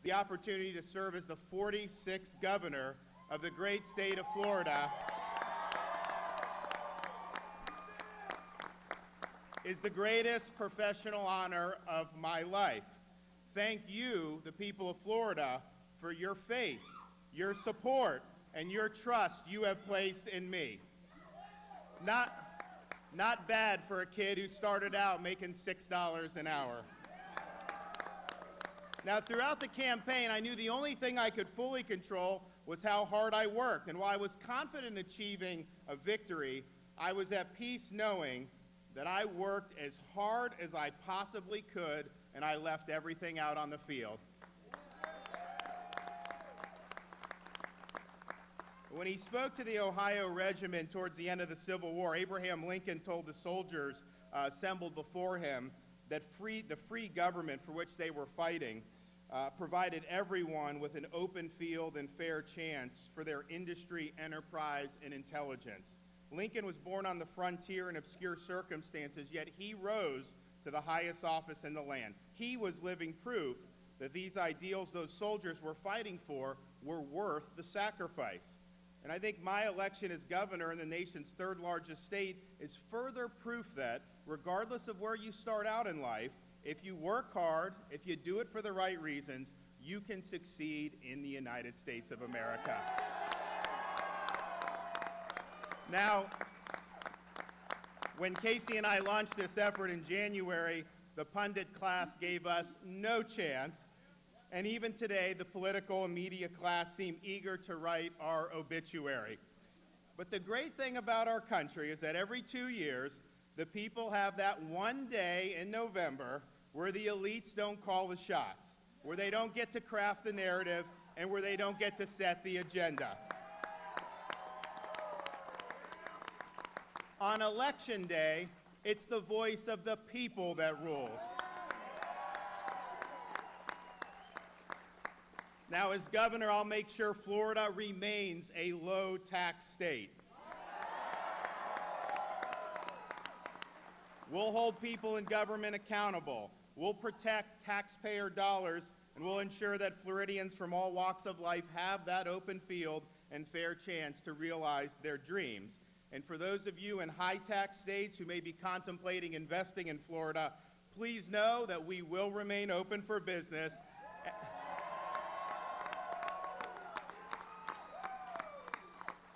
the opportunity to serve as the 46th governor of the great state of Florida is the greatest professional honor of my life. Thank you, the people of Florida, for your faith, your support, and your trust you have placed in me. Not bad for a kid who started out making $6 an hour. Now, throughout the campaign, I knew the only thing I could fully control was how hard I worked. And while I was confident in achieving a victory, I was at peace knowing that I worked as hard as I possibly could, and I left everything out on the field. When he spoke to the Ohio Regiment towards the end of the Civil War, Abraham Lincoln told the soldiers assembled before him that the free government for which they were fighting provided everyone with an open field and fair chance for their industry, enterprise, and intelligence. Lincoln was born on the frontier in obscure circumstances, yet he rose to the highest office in the land. He was living proof that these ideals those soldiers were fighting for were worth the sacrifice. And I think my election as governor in the nation's third largest state is further proof that, regardless of where you start out in life, if you work hard, if you do it for the right reasons, you can succeed in the United States of America. Now, when Casey and I launched this effort in January, the pundit class gave us no chance. And even today, the political and media class seem eager to write our obituary. But the great thing about our country is that every 2 years, the people have that one day in November where the elites don't call the shots, where they don't get to craft the narrative, and where they don't get to set the agenda. On Election Day, it's the voice of the people that rules. Now, as governor, I'll make sure Florida remains a low-tax state. We'll hold people in government accountable. We'll protect taxpayer dollars, and we'll ensure that Floridians from all walks of life have that open field and fair chance to realize their dreams. And for those of you in high-tax states who may be contemplating investing in Florida, please know that we will remain open for business.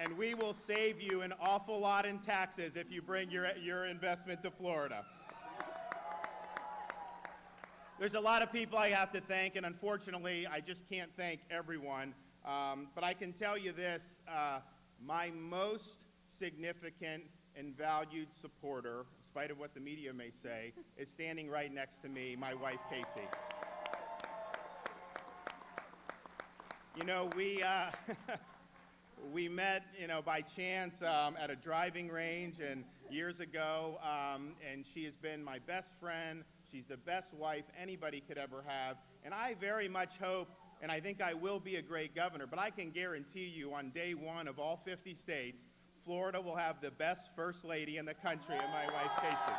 And we will save you an awful lot in taxes if you bring your investment to Florida. There's a lot of people I have to thank, and unfortunately, I just can't thank everyone. But I can tell you this, my most significant and valued supporter, in spite of what the media may say, is standing right next to me, my wife, Casey. You know, we met, by chance at a driving range and years ago, and she has been my best friend. She's the best wife anybody could ever have, and I very much hope, and I think I will be a great governor, but I can guarantee you on day one of all 50 states, Florida will have the best first lady in the country, and my wife, Casey.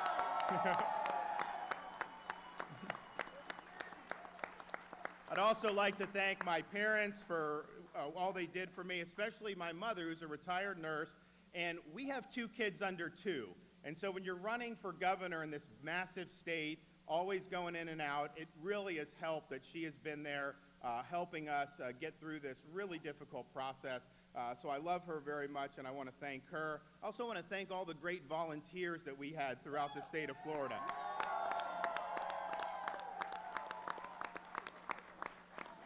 I'd also like to thank my parents for all they did for me, especially my mother, who's a retired nurse, and we have 2 kids under 2. And so when you're running for governor in this massive state, always going in and out, it really has helped that she has been there helping us get through this really difficult process. So I love her very much, and I want to thank her. I also want to thank all the great volunteers that we had throughout the state of Florida.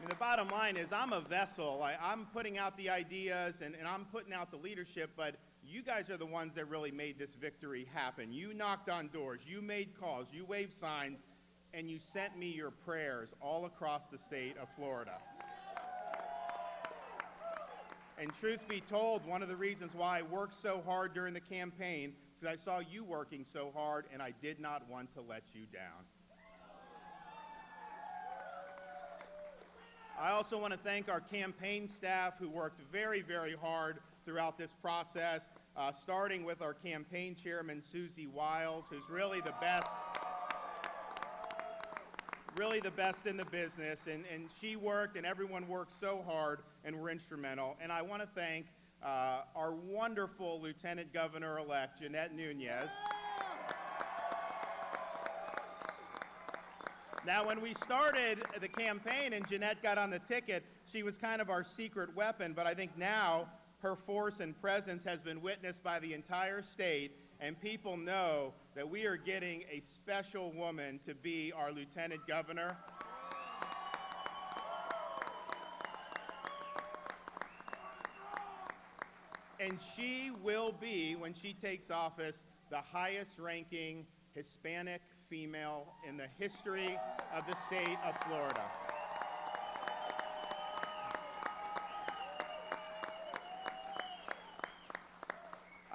The bottom line is I'm a vessel. I'm putting out the ideas and I'm putting out the leadership, but you guys are the ones that really made this victory happen. You knocked on doors, you made calls, you waved signs, and you sent me your prayers all across the state of Florida. And truth be told, one of the reasons why I worked so hard during the campaign is because I saw you working so hard, and I did not want to let you down. I also want to thank our campaign staff who worked very, very hard throughout this process, starting with our campaign chairman, Susie Wiles, who's really the best really the best in the business, and she worked and everyone worked so hard and were instrumental. And I want to thank our wonderful Lieutenant Governor-elect, Jeanette Nunez. Now, when we started the campaign and Jeanette got on the ticket, she was kind of our secret weapon, but I think now her force and presence has been witnessed by the entire state, and people know that we are getting a special woman to be our Lieutenant Governor. And she will be, when she takes office, the highest-ranking Hispanic female in the history of the state of Florida.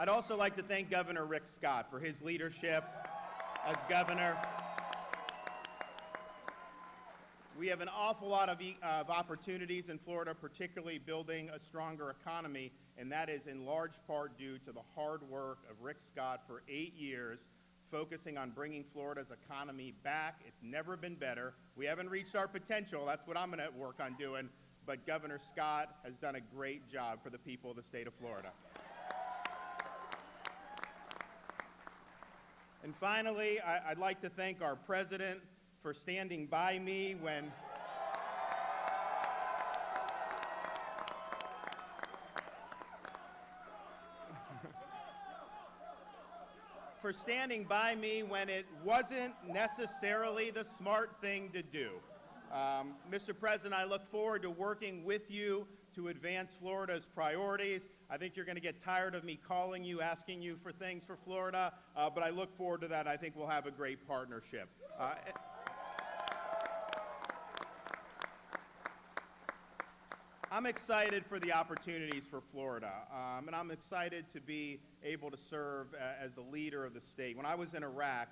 I'd also like to thank Governor Rick Scott for his leadership as governor. We have an awful lot of opportunities in Florida, particularly building a stronger economy, and that is in large part due to the hard work of Rick Scott for 8 years, focusing on bringing Florida's economy back. It's never been better. We haven't reached our potential. That's what I'm going to work on doing. But Governor Scott has done a great job for the people of the state of Florida. And finally, I'd like to thank our president for standing by me when it wasn't necessarily the smart thing to do. Mr. President, I look forward to working with you to advance Florida's priorities. I think you're going to get tired of me calling you, asking you for things for Florida, but I look forward to that. I think we'll have a great partnership. I'm excited for the opportunities for Florida, and I'm excited to be able to serve as the leader of the state. When I was in Iraq,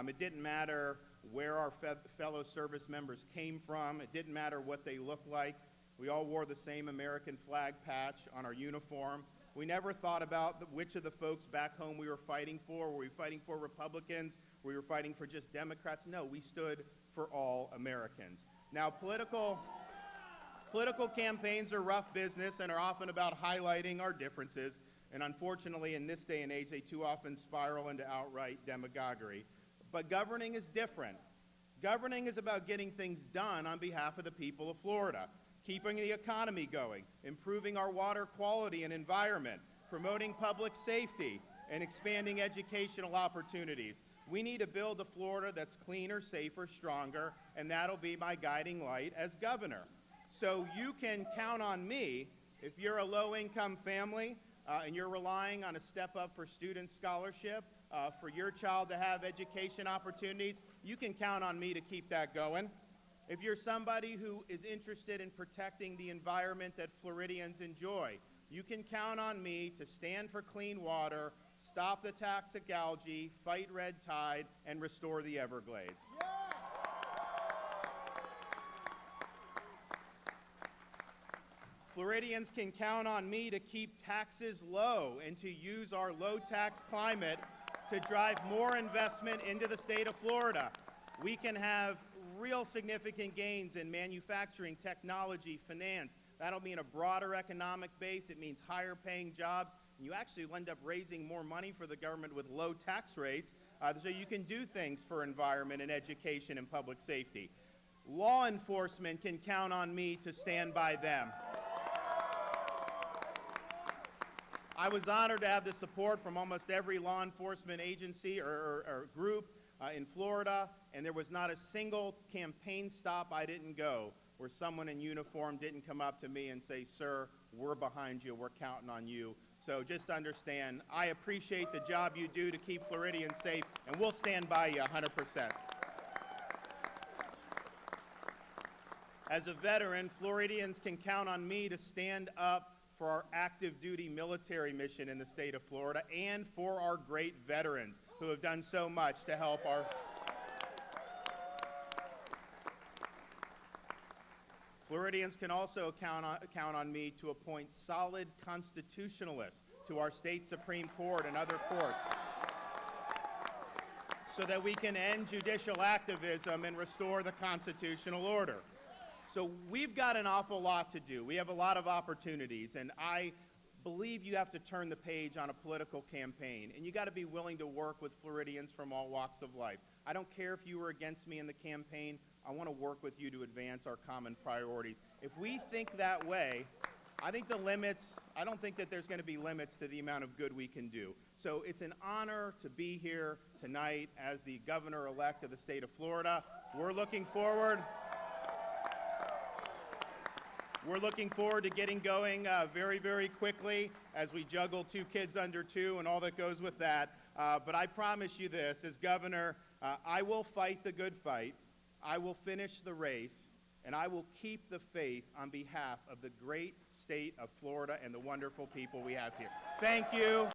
it didn't matter where our fellow service members came from. It didn't matter what they looked like. We all wore the same American flag patch on our uniform. We never thought about which of the folks back home we were fighting for. Were we fighting for Republicans? Were we fighting for just Democrats? No, we stood for all Americans. Now, political campaigns are rough business and are often about highlighting our differences. And unfortunately, in this day and age, they too often spiral into outright demagoguery. But governing is different. Governing is about getting things done on behalf of the people of Florida, keeping the economy going, improving our water quality and environment, promoting public safety, and expanding educational opportunities. We need to build a Florida that's cleaner, safer, stronger, and that'll be my guiding light as governor. So you can count on me if you're a low-income family and you're relying on a step-up for student scholarship, for your child to have education opportunities, you can count on me to keep that going. If you're somebody who is interested in protecting the environment that Floridians enjoy, you can count on me to stand for clean water, stop the toxic algae, fight red tide, and restore the Everglades. Yeah. Floridians can count on me to keep taxes low and to use our low-tax climate to drive more investment into the state of Florida. We can have real significant gains in manufacturing, technology, finance. That'll mean a broader economic base. It means higher paying jobs. And you actually will end up raising more money for the government with low tax rates, so you can do things for environment and education and public safety. Law enforcement can count on me to stand by them. I was honored to have the support from almost every law enforcement agency or group in Florida, and there was not a single campaign stop I didn't go where someone in uniform didn't come up to me and say, "Sir, we're behind you, we're counting on you." So just understand, I appreciate the job you do to keep Floridians safe, and we'll stand by you 100%. As a veteran, Floridians can count on me to stand up for our active duty military mission in the state of Florida and for our great veterans who have done so much to help our Floridians can also count on me to appoint solid constitutionalists to our state Supreme Court and other courts. so that we can end judicial activism and restore the constitutional order. So we've got an awful lot to do. We have a lot of opportunities, and I believe you have to turn the page on a political campaign, and you got to be willing to work with Floridians from all walks of life. I don't care if you were against me in the campaign. I want to work with you to advance our common priorities. If we think that way, I don't think that there's going to be limits to the amount of good we can do. So it's an honor to be here tonight as the governor-elect of the state of Florida. We're looking forward to getting going very, very quickly as we juggle 2 kids under 2 and all that goes with that. But I promise you this, as governor, I will fight the good fight, I will finish the race, and I will keep the faith on behalf of the great state of Florida and the wonderful people we have here. Thank you.